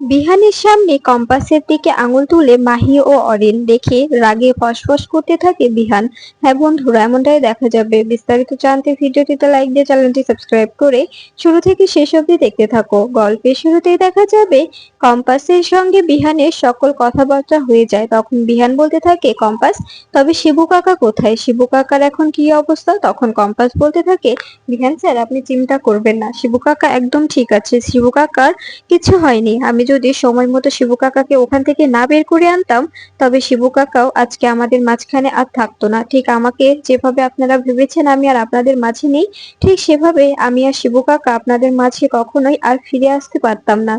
বিহানের সামনে কম্পাসের দিকে আঙুল তুলে মাহি ও অরিন দেখে রাগে ফসফস করতে থাকে বিহান। হ্যাঁ বন্ধুরা, এমনটাই দেখা যাবে। বিস্তারিত জানতে ভিডিওটিতে লাইক দিয়ে চ্যানেলটি সাবস্ক্রাইব করে শুরু থেকে শেষ অবধি দেখতে থাকো। গল্পের শুরুতেই দেখা যাবে কম্পাসের সঙ্গে বিহানের সকল কথাবার্তা হয়ে যায়। তখন বিহান বলতে থাকে, কম্পাস, তবে শিবু কাকা কোথায়? শিবু কাকার এখন কি অবস্থা? তখন কম্পাস বলতে থাকে, বিহান স্যার, আপনি চিন্তা করবেন না, শিবু কাকা একদম ঠিক আছে। শিবু কাকার কিছু হয়নি। আমি যদি সময় মতো শিবু কাকাকে ওখান থেকে না বের করে আনতাম, তবে শিবু কাকাও আজকে আমাদের মাঝখানে আর থাকতো না। ঠিক আমাকে যেভাবে আপনারা ভেবেছেন আমি আর আপনাদের মাঝে নেই, ঠিক সেভাবে আমি আর শিবু কাকা আপনাদের মাঝে কখনোই আর ফিরে আসতে পারতাম না।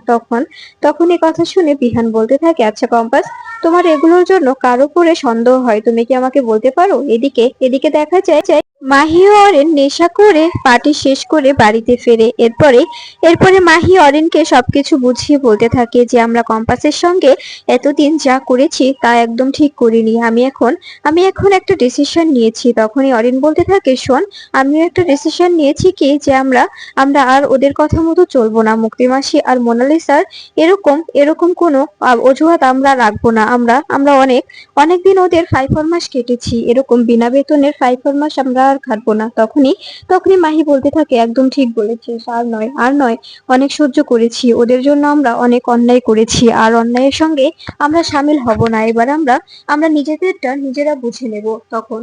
তখন এই কথা শুনে বিহান বলতে থাকে, আচ্ছা কম্পাস, তোমার এগুলোর জন্য কার উপরে সন্দেহ হয় তুমি কি আমাকে বলতে পারো? এদিকে এদিকে দেখা যায় মাহি ও অরেন নেশা করে পার্টি শেষ করে বাড়িতে ফেরে। এরপরে এরপরে মাহি অরিনকে সবকিছু বুঝিয়ে বলতে থাকে যে আমরা কম্পাসের সঙ্গে এতদিন যা করেছি তা একদম ঠিক করিনি। আমি এখন একটা ডিসিশন নিয়েছি। তখনই অরিন বলতে থাকে, শোন, আমিও একটা ডিসিশন নিয়েছি কি যে আমরা আমরা আর ওদের কথা মতো চলবো না। মুক্তিমাসি আর মোনালিসার এরকম এরকম কোনো অজুহাত আমরা রাখবো না। আমরা আমরা অনেক অনেকদিন ওদের 5 মাস কেটেছি, এরকম বিনা বেতনের 5 মাস আমরা আর খাটবো না। তখনই মাহি বলতে থাকে, একদম ঠিক বলেছিস, আর নয় আর নয়, অনেক সহ্য করেছি ওদের জন্য, আমরা অনেক অন্যায় করেছি, আর অন্যায়ের সঙ্গে আমরা সামিল হব না। এবার আমরা আমরা নিজেদেরটা নিজেরা বুঝে নেব।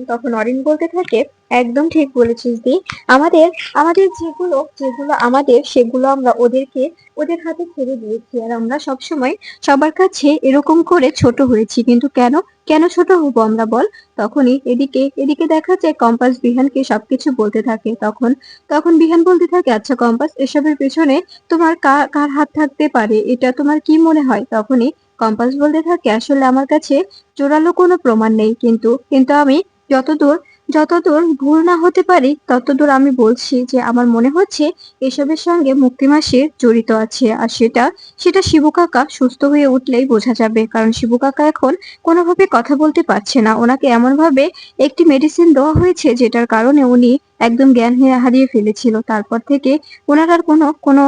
তখন অরিন বলতে থাকে, একদম ঠিক বলেছিস দি। আমাদের আমাদের যেগুলো যেগুলো আমাদের সেগুলো আমরা ওদের হাতে ছেড়ে দিয়েছি, আর আমরা সবসময় সবার কাছে এরকম করে ছোট হয়েছি। কিন্তু কেন কেন ছোট হবো আমরা, বল? তখনই এদিকে এদিকে দেখা যায় কম্পাস বিহানকে সবকিছু বলতে থাকে। তখন বিহান বলতে থাকে, আচ্ছা কম্পাস, এসবের পেছনে তোমার কার কার হাত থাকতে পারে, এটা তোমার কি মনে হয়? তখনই কম্পাস বলতে থাকে, আসলে আমার কাছে জোরালো কোনো প্রমাণ নেই, কিন্তু কিন্তু আমি যতদূর যতদূর ভুল না হতে পারি ততদূর আমি বলছি যে আমার মনে হচ্ছে এসবের সঙ্গে মুক্তিমাসির জড়িত আছে। আর সেটা সেটা শিবু কাকা সুস্থ হয়ে উঠলেই বোঝা যাবে। কারণ শিবু কাকা এখন কোনোভাবে কথা বলতে পারছে না। ওনাকে এমন ভাবে একটি মেডিসিন দেওয়া হয়েছে যেটার কারণে উনি একদম জ্ঞান হারিয়ে ফেলেছিল। তারপর থেকে ওনার আর কোনো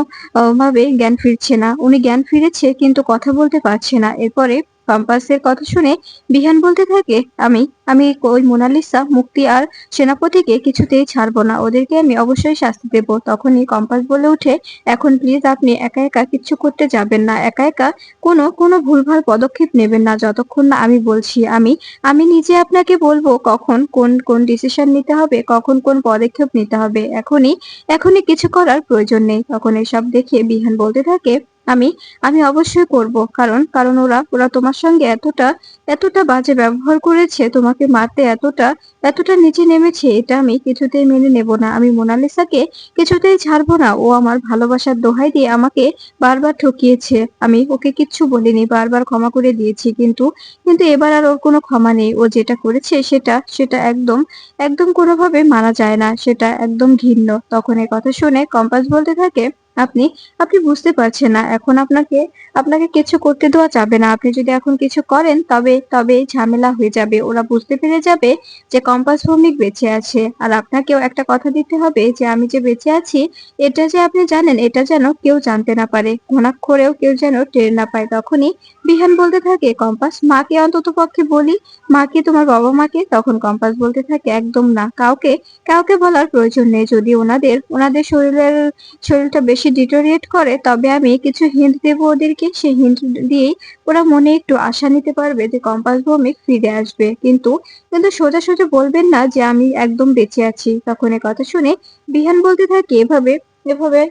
ভাবে জ্ঞান ফিরছে না। উনি জ্ঞান ফিরেছে কিন্তু কথা বলতে পারছে না। এরপরে কম্পাসের কথা শুনে বিহান বলতে থাকে, আমি আমি ওই মোনালিসা, মুক্তি আর সেনাপতিকে কিছুতেই ছাড়বো না, ওদেরকে আমি অবশ্যই শাস্তি দেব। তখনই কম্পাস বলে ওঠে, এখন প্লিজ আপনি একা একা কিচ্ছু করতে যাবেন না, একা একা কোনো ভুলভাল পদক্ষেপ নেবেন না যতক্ষণ না আমি বলছি। আমি আমি নিজে আপনাকে বলবো কখন কোন কোন ডিসিশন নিতে হবে, কখন কোন পদক্ষেপ নিতে হবে। এখনই এখনই কিছু করার প্রয়োজন নেই। তখন এসব দেখে বিহান বলতে থাকে, আমি আমি অবশ্যই করব, কারণ কারণ ওরা ওরা তোমার সঙ্গে এতটা এতটা বাজে ব্যবহার করেছে, তোমাকে মারতে এতটা এতটা নিচে নেমেছে, এটা আমি কিছুতেই মেনে নেব না। আমি মোনালিসাকে কিছুতেই ছাড়বো না। ও আমার ভালোবাসার দোহাই দিয়ে আমাকে বারবার ঠকিয়েছে। আমি ওকে কিচ্ছু বলিনি, বারবার ক্ষমা করে দিয়েছি, কিন্তু কিন্তু এবার আর ওর কোনো ক্ষমা নেই। ও যেটা করেছে সেটা সেটা একদম একদম কোনোভাবে মানা যায় না, সেটা একদম ঘৃণ্য। তখন এই কথা শুনে কম্পাস বলতে থাকে, আপনি আপনি বুঝতে পারছেন না, এখন আপনাকে আপনাকে কিছু করতে দেওয়া যাবে না। আপনি যদি এখন কিছু করেন তবে তবে ঝামেলা হয়ে যাবে। ওরা বুঝতে পেরে যাবে যে কম্পাস ভৌমিক বেঁচে আছে। আর আপনাকেও একটা কথা দিতে হবে যে আমি যে বেঁচে আছি এটা যে আপনি জানেন, এটা যেন কেউ জানতে না পারে, ঘুণাক্ষরেও কেউ যেন টের না পায়। তখনই বিহান বলতে থাকে, কম্পাস, মাকে অন্তত পক্ষে বলি, মাকে, তোমার বাবা মাকে। তখন কম্পাস বলতে থাকে, একদম না, কাউকে কাউকে বলার প্রয়োজন নেই। যদি ওনাদের ওনাদের শরীরটা বেশি ডিটোরিয়েট করে তবে আমি কিছু হিন্ট দেবো ওদেরকে, সেই হিন্ট দিয়েই ওরা মনে একটু আশা নিতে পারবে যে কম্পাস ভৌমিক ফিরে আসবে। কিন্তু কিন্তু সোজা সোজা বলবেন না যে আমি একদম বেঁচে আছি। তখন এ কথা শুনে বিহান বলতে থাকে, এভাবে এভাবে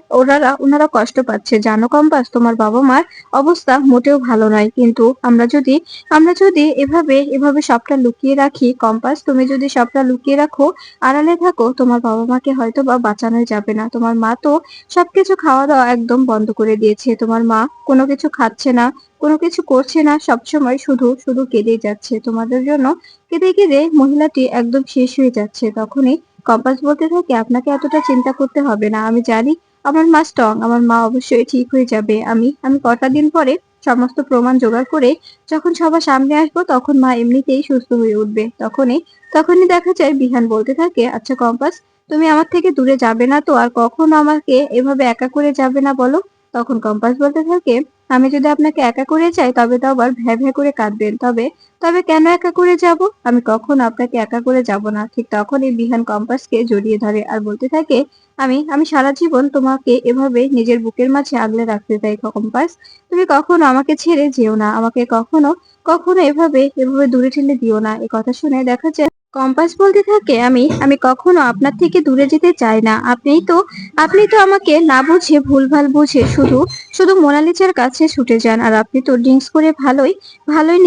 ওনারা কষ্ট পাচ্ছে, জানো কম্পাস, তোমার বাবা মার অবস্থা মোটেও ভালো নয়। কিন্তু আমরা যদি এভাবে এভাবে সবটা লুকিয়ে রাখি, কম্পাস, তুমি যদি সবটা লুকিয়ে রাখো, আড়ালে থাকো, তোমার বাবা মাকে হয়তো বা বাঁচানোই যাবে না। তোমার মা তো সবকিছু খাওয়া দাওয়া একদম বন্ধ করে দিয়েছে। তোমার মা কোনো কিছু খাচ্ছে না, কোনো কিছু করছে না, সবসময় শুধু শুধু কেঁদেই যাচ্ছে তোমাদের জন্য। কেঁদে কেঁদে মহিলাটি একদম শেষ হয়ে যাচ্ছে। তখনই কম্পাস বলতে থাকে, আপনাকে এতটা চিন্তা করতে হবে না, আমি জানি আমার মা স্ট্রং, আমার মা অবশ্যই ঠিক হয়ে যাবে। আমি আমি কটা দিন পরে সমস্ত প্রমাণ জোগাড় করে যখন সবার সামনে আসবো তখন মা এমনিতেই সুস্থ হয়ে উঠবে। তখনই দেখা যায় বিহান বলতে থাকে, আচ্ছা কম্পাস, তুমি আমার থেকে দূরে যাবে না তো, আর কখনো আমাকে এভাবে একা করে যাবে না, বলো? তখন কম্পাস বলতে থাকে, আমি যদি আপনাকে একা করে যাই তবে তো আবার ভ্যা ভ্যা করে কাঁদবেন। তবে তবে কেন একা করে যাব? আমি কখনো আপনাকে একা করে যাব না। ঠিক তখনই বিহান কম্পাসকে জড়িয়ে ধরে আর বলতে থাকে, আমি সারা জীবন তোমাকে এভাবে নিজের বুকের মাঝে আগলে রাখতে চাই কম্পাস। তুমি কখনো আমাকে ছেড়ে যেও না। আমাকে কখনো এভাবে দূরে ঠেলে দিও না। এ কথা শুনে দেখা যায় কম্পাস বলতে থাকে, আমি কখনো আপনার থেকে দূরে যেতে চাই না। আপনি তো আমাকে না বুঝে ভুলভাল বুঝে শুধু শুধু মোনালিসার কাছে ছুটে যান। আর আপনি তো ড্রিঙ্কস করে ভালোই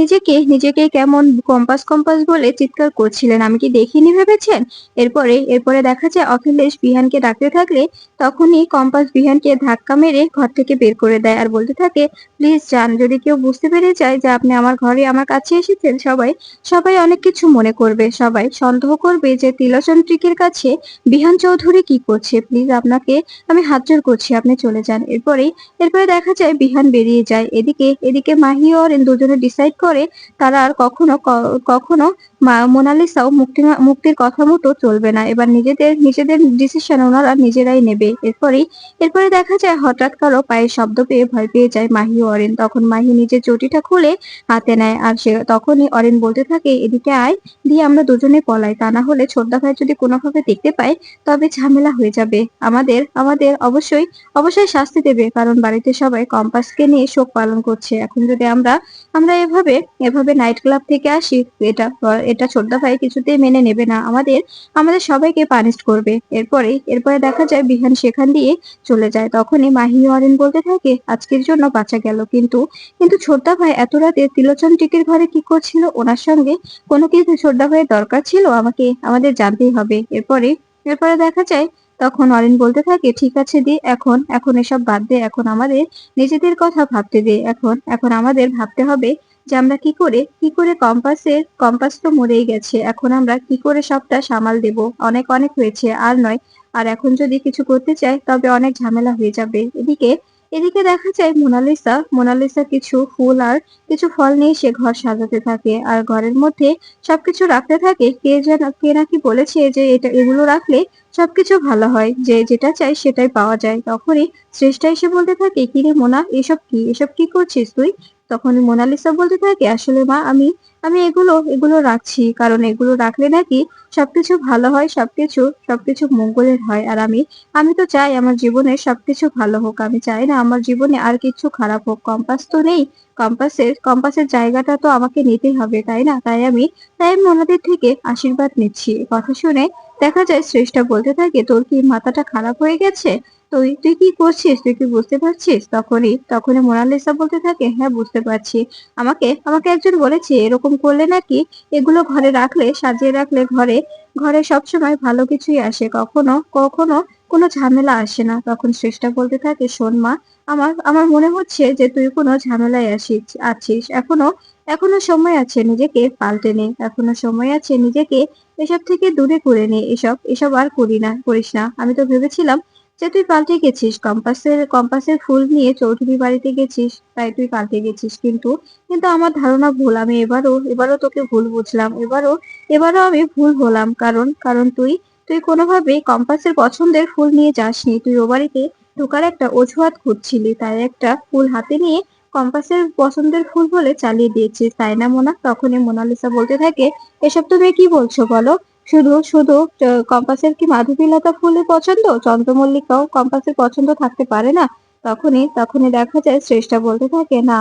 নিজেকে কেমন কম্পাস কম্পাস বলে চিৎকার করছিলেন। আমি কি দেখিনি ভেবেছেন? এরপরে দেখা যায় অখিলেশ বিহানকে ডাকতে থাকলে তখনই কম্পাস বিহানকে ধাক্কা মেরে ঘর থেকে বের করে দেয় আর বলতে থাকে, প্লিজ যান। যদি কেউ বুঝতে পেরে যায় যে আপনি আমার ঘরে আমার কাছে এসেছেন, সবাই অনেক কিছু মনে করবে। সবাই সন্দেহ করবে যে তিলোচন্দ্রিকের কাছে বিহান চৌধুরী কি করছে। প্লিজ আপনাকে আমি হাত জোড় করছি, আপনি চলে যান। এরপরে দেখা যায় বিহান বেরিয়ে যায়। এদিকে মাহি ও অরিন দুজনে ডিসাইড করে তারা আর কখনো মোনালিসাও মুক্তির কথা মতো চলবে না। এবার নিজেদের ডিসিশন ওনারা নিজেরাই নেবে। এরপরে দেখা যায় হঠাৎ কারো পায়ের শব্দ পেয়ে ভয় পেয়ে যায় মাহি ও অরিন। তখন মাহি নিজের চটিটা খুলে হাতে নেয় আর তখনই অরিন বলতে থাকে, এদিকে আয়, দিয়ে আমরা দুজনে পলাই। তা না হলে ছোটদা ভাই যদি কোনোভাবে দেখতে পায় তবে ঝামেলা হয়ে যাবে। আমাদের অবশ্যই শাস্তি দেবে, কারণ বাড়িতে সবাই কম্পাসকে নিয়ে শোক পালন করছে। এখন যদি আমরা এভাবে নাইট ক্লাব থেকে আসি, এটা ছোটদা ভাই কিছুতেই মেনে নেবে না। আমাদের সবাইকে পানিশ করবে। এরপরে দেখা যায় বিহান সেখান দিয়ে চলে যায়। তখনই মাহি ও অরিন বলতে থাকে, আজকের জন্য বাঁচা গেল, কিন্তু ছোটদা ভাই এত রাতে তিলোচন্দ্রিকের ঘরে কি করছিল? ওনার সঙ্গে কোনো কিছু ছোটদা ভাইয়ের দরকার ছিল? আমাদের জানতেই হবে। এরপরে দেখা যায় তখন অরিন বলতে থাকে, ঠিক আছে দি, এখন এসব বাদ দে। এখন আমাদের নিজেদের কথা ভাবতে দে। এখন আমাদের ভাবতে হবে যে আমরা কি করে কম্পাস তো মরেই গেছে। এখন আমরা কি করে সবটা সামাল দেব? অনেক অনেক হয়েছে, আর নয়। আর এখন যদি কিছু করতে চাই তবে অনেক ঝামেলা হয়ে যাবে। এদিকে দেখা যায় মোনালিসা কিছু ফুল আর কিছু ফল নিয়ে সে ঘর সাজাতে থাকে আর ঘরের মধ্যে সবকিছু রাখতে থাকে। কে নাকি বলেছে যে এগুলো রাখলে সবকিছু ভালো হয়, যে যেটা চাই সেটাই পাওয়া যায়। তখনই শ্রেষ্ঠা এসে বলতে থাকে, কিরে মোনা, এসব কি করছিস তুই? তখন মোনালিসা বলতে থাকে, আসলে মা, আমি এগুলো রাখছি কারণ এগুলো রাখলে নাকি সবকিছু ভালো হয়, সবকিছু মঙ্গলের হয়। আর আমি তো চাই আমার জীবনে সবকিছু ভালো হোক। আমি চাই না আমার জীবনে আর কিছু খারাপ হোক। কম্পাস তো নেই, কম্পাসের জায়গাটা তো আমাকে নিতেই হবে, তাই না? তাই আমি ওনাদের থেকে আশীর্বাদ নিচ্ছি। কথা শুনে দেখা যায় শ্রেষ্ঠা বলতে থাকে, তোর কি মাথাটা খারাপ হয়ে গেছে? তুই কি করছিস? তুই কি বুঝতে পারছিস? তখনই মোনালিসা বলতে থাকে, হ্যাঁ বুঝতে পারছি। আমাকে একজন বলেছে এরকম করলে নাকি এগুলো ঘরে রাখলে, সাজিয়ে রাখলে ঘরে ঘরে সবসময় ভালো কিছুই আসে, কখনো কোনো ঝামেলা আসে না। তখন শ্রেষ্ঠা বলতে থাকে, শোন মা, আমার মনে হচ্ছে যে তুই কোনো ঝামেলায় আছিস। এখনো সময় আছে, নিজেকে পাল্টে নে। এখনো সময় আছে, নিজেকে এসব থেকে দূরে করে নে। এসব আর করিস না। আমি তো ভেবেছিলাম যে তুই পাল্টে গেছিস, কম্পাসের ফুল নিয়ে চৌধুরী বাড়িতে গেছিস, তাই তুই পাল্টে গেছিস। কিন্তু আমার ধারণা ভুল। আমি এবারও তোকে ভুল বুঝলাম। এবারও আমি ভুল হলাম, কারণ তুই কোনোভাবেই কম্পাসের পছন্দের ফুল নিয়ে যাসনি। তুই ও বাড়িতে ঢোকার একটা অজুহাত খুঁজছিলি, তাই একটা ফুল হাতে নিয়ে কম্পাসের পছন্দের ফুল বলে চালিয়ে দিয়েছিস, তাই না মোনা? তখনই মোনালিসা বলতে থাকে, এসব তুমি কি বলছো বলো? শুধু শুধু কম্পাসের কি মাধবীলতা ফুলের পছন্দ? চন্দ্রমল্লিকাও কম্পাসের পছন্দ থাকতে পারে না? তখনই দেখা যায় শ্রেষ্ঠা বলতে থাকে, না,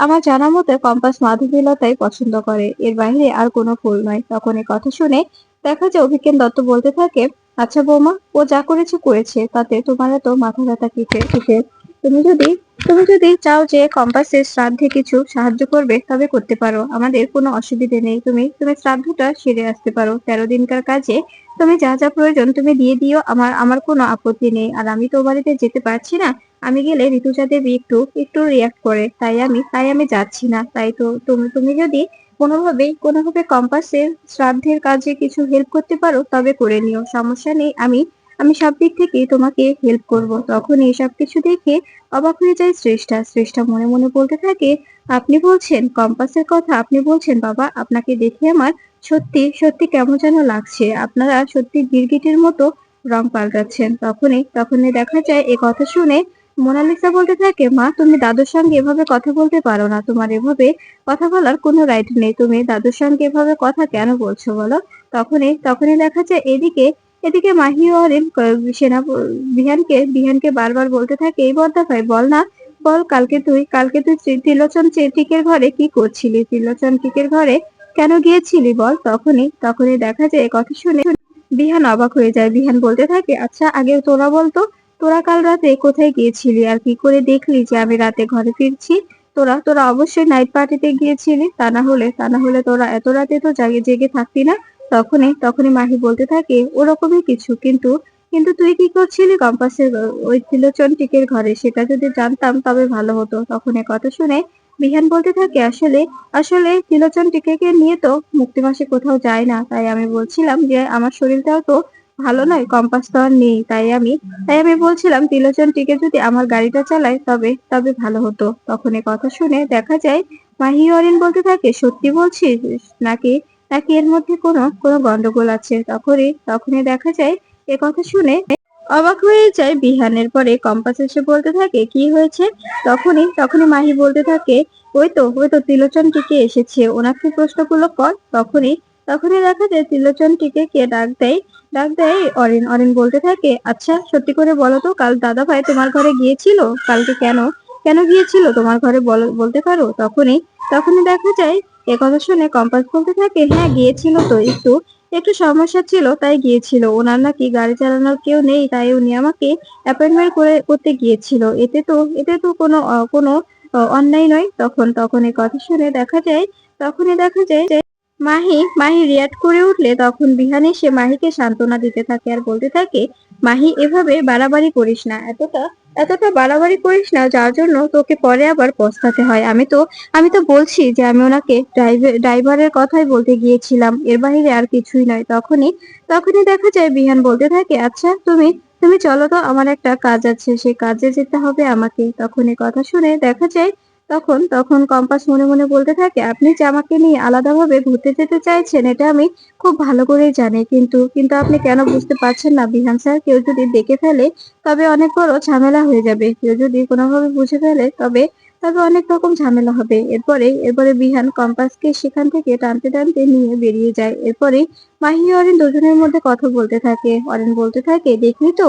আমার জানা মতে কম্পাস মাধবীলতাই পছন্দ করে, এর বাইরে আর কোনো ফুল নয়। তখন এই কথা শুনে দেখা যায় অভিজ্ঞান দত্ত বলতে থাকে, আচ্ছা বৌমা, ও যা করেছে তাতে তোমার এত মাথা ব্যথা কিসের? তুমি যদি চাও যে কম্পাসের শ্রাদ্ধে কিছু সাহায্য করবে তবে করতে পারো, আমাদের কোনো অসুবিধে নেই। তুমি শ্রাদ্ধটা সেরে আসতে পারো। 13 দিনকার কাজে তুমি যা যা প্রয়োজন তুমি দিয়ে দিও, আমার কোনো আপত্তি নেই। আর আমি তো ও বাড়িতে যেতে পারছি না। আমি গেলে ঋতুজা দেবী একটু রিয়াক্ট করে, তাই আমি যাচ্ছি না। তাই তো তুমি যদি কোনোভাবে কম্পাসের শ্রাদ্ধের কাজে কিছু হেল্প করতে পারো তবে করে নিও, সমস্যা নেই। আমি সব দিক থেকেই তোমাকে হেল্প করব। তখন এইসব কিছু দেখে অবাক হয়ে যায় শ্রেষ্ঠা মনে মনে বলতে থাকে, আপনি বলছেন কম্পাসের কথা? আপনি বলছেন বাবা, আপনাকে দেখে আমার সত্যি সত্যি কেমন যেন লাগছে। আপনারা সত্যি গিরগিটির মতো রং পাল্টাচ্ছেন। তখনই দেখা যায় এ কথা শুনে মোনালিসা বলতে থাকে, মা তুমি দাদুর সঙ্গে এভাবে কথা বলতে পারো না, তোমার এভাবে কথা বলার কোনো রাইট নেই, তুমি দাদুর সঙ্গে এভাবে কথা কেন বলছো বলো। তখনই তখনই দেখা যায় এদিকে এদিকে মাহি ও অরিন বিহানকে বারবার বলতে থাকে, এই বড়দা ভাই বল না, বল কালকে তুই ত্রিলোচন টিকের ঘরে কি করছিলি, ত্রিলোচন টিকের ঘরে কেন গিয়েছিলি বল। তখনই দেখা যায় এ কথা শুনে বিহান অবাক হয়ে যায়। বিহান বলতে থাকে, আচ্ছা আগে তোরা বলতো, তোরা কাল রাতে কোথায় গিয়েছিলি আর কি করে দেখলি যে আমি রাতে ঘরে ফিরছি। তোরা তোরা অবশ্যই নাইট পার্টিতে গিয়েছিলি, তা না হলে তোরা এত রাতে তো জেগে থাকতি না। তখনই মাহি বলতে থাকে, ওরকমই কিছু, কিন্তু কিন্তু তুই কি করছিলি কম্পাসের ওই ত্রিলোচন টিকের ঘরে, সেটা যদি জানতাম তবে ভালো হতো। তখন এ কথা শুনে বিহান বলতে থাকে, আসলে আসলে ত্রিলোচন টিকেকে নিয়ে তো মুক্তি মাসি কোথাও যায় না, তাই আমি বলছিলাম যে আমার শরীরটাও তো ভালো নয়, কম্পাস তো আর নেই, তাই আমি বলছিলাম ত্রিলোচন টিকে যদি আমার গাড়িটা চালায় তবে তবে ভালো হতো। তখন এ কথা শুনে দেখা যায় মাহি অরিন বলতে থাকে, সত্যি বলছিস নাকি নাকি এর মধ্যে কোনো কোনো গন্ডগোল আছে। তখনই দেখা যায় এ কথা শুনে অবাক হয়ে যায় বিহানের। পরে কম্পাস এসে বলতে থাকে, কি হয়েছে। তখনই মাহি বলতে থাকে, ওই তো ত্রিলোচন টিকে এসেছে, ওনাকে প্রশ্নগুলো কর। তখনই দেখা যায় ত্রিলোচন টিকে কে ডাক দেয় অরিন বলতে থাকে, আচ্ছা সত্যি করে বলো তো, কাল দাদা ভাই তোমার ঘরে গিয়েছিল, কালকে কেন কেন গিয়েছিল তোমার ঘরে বলতে পারো। তখনই দেখা যায় এ কথা শুনে কম্পাস বলতে থাকে, হ্যাঁ গিয়েছিল তো, একটু একটু সমস্যা ছিল তাই গিয়েছিল, ওনার নাকি গাড়ি চালানোর কেউ নেই, তাই উনি আমাকে অ্যাপয়েন্টমেন্ট করতে গিয়েছিল, এতে তো কোনো অন্যায় নয়। তখন এই কথা শুনে দেখা যায় যে মাহি রিয়াক্ট করে উঠলে তখন বিহান এসে মাহিকে সান্ত্বনা দিতে থাকে আর বলতে থাকে, মাহি এভাবে বাড়াবাড়ি করিস না, এতটা বাড়াবাড়ি করিস না যার জন্য তোকে পরে আবার পস্তাতে হয়। আমি তো বলছি যে আমি ওনাকে ড্রাইভারের কথাই বলতে গিয়েছিলাম, এর বাইরে আর কিছুই নয়। তখনই দেখা যায় বিহান বলতে থাকে, আচ্ছা তুমি তুমি চলো তো, আমার একটা কাজ আছে, সেই কাজে যেতে হবে আমাকে। তখন এই কথা শুনে দেখা যায় তখন কম্পাস মনে মনে বলতে থাকে, আপনি যে আমাকে নিয়ে আলাদাভাবে ঘুরতে যেতে চাইছেন এটা আমি খুব ভালো করেই জানি, কিন্তু আপনি কেন বুঝতে পারছেন না বিহান স্যার, কেউ যদি দেখে ফেলে তবে অনেক বড় ঝামেলা হয়ে যাবে, কেউ যদি কোনোভাবে বুঝে ফেলে তবে অনেক রকম ঝামেলা হবে। এরপরে বিহান কম্পাসকে সেখান থেকে টানতে টানতে নিয়ে বেরিয়ে যায়। এরপরে মাহি অরিন দুজনের মধ্যে কথা বলতে থাকে। অরিন বলতে থাকে, দেখলি তো,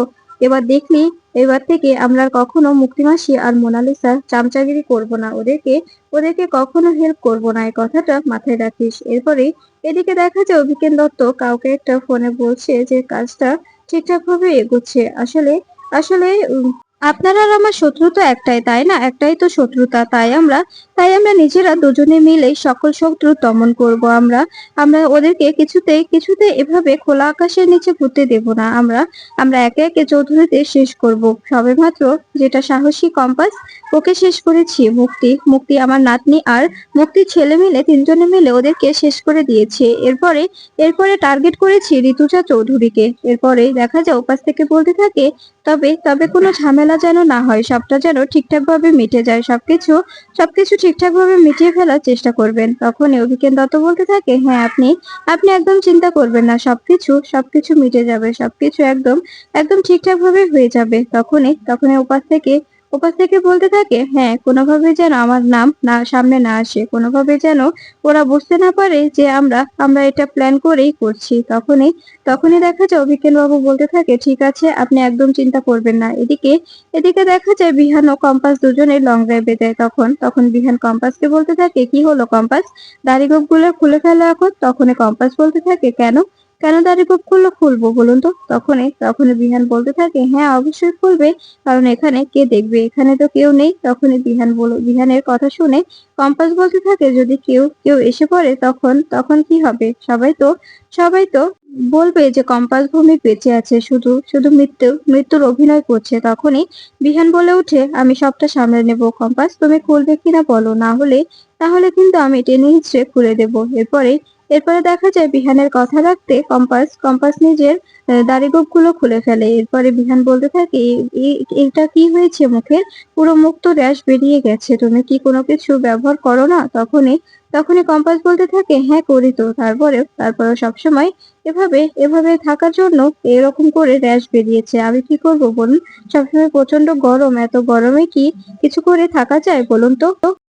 দেখলি, এবার থেকে আমরা আর কখনো মুক্তি মাসি আর মোনালিসা চামচাগিরি করব না, ওদেরকে কখনো হেল্প করব না, এই কথাটা মাথায় রাখিস। এদিকে দেখা যায় অভিজ্ঞান দত্ত কাউকে একটা ফোনে বলছে যে কাজটা ঠিকঠাক ভাবে এগোচ্ছে। আসলে আসলে আপনার আর আমার শত্রু তো একটাই, তাই না, একটাই তো শত্রুতা, তাই আমরা নিজেরা দুজনে মিলে সকল শত্রু দমন করব। আমরা ওদেরকে কিছুতে এভাবে খোলা আকাশের নিচে ঘুরতে দেব না। আমরা একে একে চৌধুরীদের শেষ করব। সবেমাত্র যেটা সাহসী কম্পাস, ওকে শেষ করেছি। মুক্তি আমার নাতনি আর মুক্তির ছেলে মিলে তিনজনে মিলে ওদেরকে শেষ করে দিয়েছে। এরপরে টার্গেট করেছি ঋতুজা চৌধুরীকে। এরপরে দেখা যায় উপাস থেকে বলতে থাকে, তবে কোনো ঝামেলা যেন না হয়, সবটা যেন ঠিকঠাক ভাবে মিটে যায়, সবকিছু ঠিকঠাক ভাবে মিটিয়ে ফেলার চেষ্টা করবেন। তখন অভিজ্ঞান দত্ত বলতে থাকে, হ্যাঁ আপনি একদম চিন্তা করবেন না, সবকিছু মিটে যাবে, সবকিছু একদম একদম ঠিকঠাক ভাবে হয়ে যাবে। তখনই উপাস থেকে বলতে থাকে, হ্যাঁ কোনোভাবে যেন আমার নাম সামনে না আসে, কোনোভাবে যেন ওরা বুঝতে না পারে যে আমরা এটা প্ল্যান করেই করছি। তখনই দেখা যায় অভিজ্ঞান বাবু বলতে থাকে, ঠিক আছে আপনি একদম চিন্তা করবেন না। এদিকে দেখা যায় বিহান ও কম্পাস দুজনে লং ড্রাইভে দেয়। তখন বিহান কম্পাসকে বলতে থাকে, কি হলো কম্পাস, দাড়িগোঁফ গুলো খুলে ফেলো এখন। তখনই কম্পাস বলতে থাকে, কেন কেন দাড়িগোঁফ গুলো খুলবো বলুন তো। তখনই বিহান বলতে থাকে, হ্যাঁ অবশ্যই খুলবে, কারণ এখানে কে দেখবে, এখানে তো কেউ নেই। তখনই বিহানের কথা শুনে কম্পাস বলতে থাকে, যদি কেউ কেউ এসে পড়ে তখন তখন কি হবে, সবাই তো বলবে যে কম্পাস ভৌমিক বেঁচে আছে, শুধু শুধু মৃত্যুর অভিনয় করছে। তখনই বিহান বলে ওঠে, আমি সবটা সামলে নেব কম্পাস, তুমি খুলবে কিনা বলো, তাহলে কিন্তু আমি টেনে হিঁচড়ে খুলে দেব। এরপরে দেখা যায় বিহানের কথা রাখতে কম্পাস নিজের দাড়িগোঁফ গুলো খুলে ফেলে। এরপরে বিহান বলতে থাকে, এটা কি হয়েছে মুখের, পুরো মুখ তো র্যাশ বেরিয়ে গেছে, তুমি কি কোনো কিছু ব্যবহার করো না। তখনই কম্পাস বলতে থাকে, হ্যাঁ করি তো। তারপরেও সবসময় এভাবে এভাবে থাকার জন্য এরকম করে র্যাশ বেরিয়েছে। আমি কি করব বলুন? সবসময় প্রচন্ড গরম, এত গরমে কি কিছু করে থাকা যায় বলুন তো?